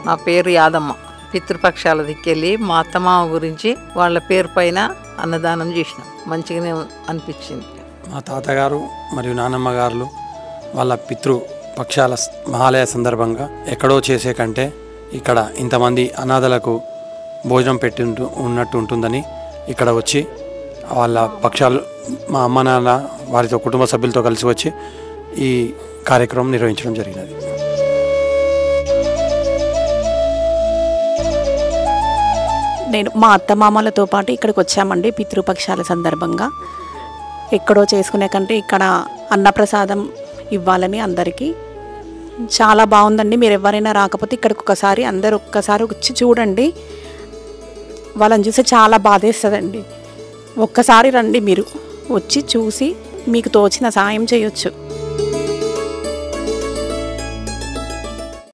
నా పేరు యాదమ్మ. పితృపక్షాల దిక్కెళ్ళి మా అత్తమామ గురించి వాళ్ళ పేరు పైన అన్నదానం చేసినాం. మంచిగానే అనిపించింది. మా తాతగారు మరియు నాన్నమ్మ గారు వాళ్ళ పితృపక్షాల మహాలయ సందర్భంగా ఎక్కడో చేసే కంటే ఇక్కడ ఇంతమంది అనాథలకు భోజనం పెట్టి ఉన్నట్టు ఉంటుందని ఇక్కడ వచ్చి వాళ్ళ పక్షాలు మా అమ్మ నాన్న వారితో కుటుంబ సభ్యులతో కలిసి వచ్చి ఈ కార్యక్రమం నిర్వహించడం జరిగినది. నేను మా అత్తమామలతో పాటు ఇక్కడికి వచ్చామండి పితృపక్షాల సందర్భంగా. ఎక్కడో చేసుకునే కంటే ఇక్కడ అన్నప్రసాదం ఇవ్వాలని అందరికీ. చాలా బాగుందండి. మీరు ఎవరైనా రాకపోతే ఇక్కడికి అందరూ ఒక్కసారి వచ్చి చూడండి. వాళ్ళని చూసి చాలా బాధేస్తుందండి. ఒక్కసారి రండి, మీరు వచ్చి చూసి మీకు తోచిన సాయం చేయొచ్చు.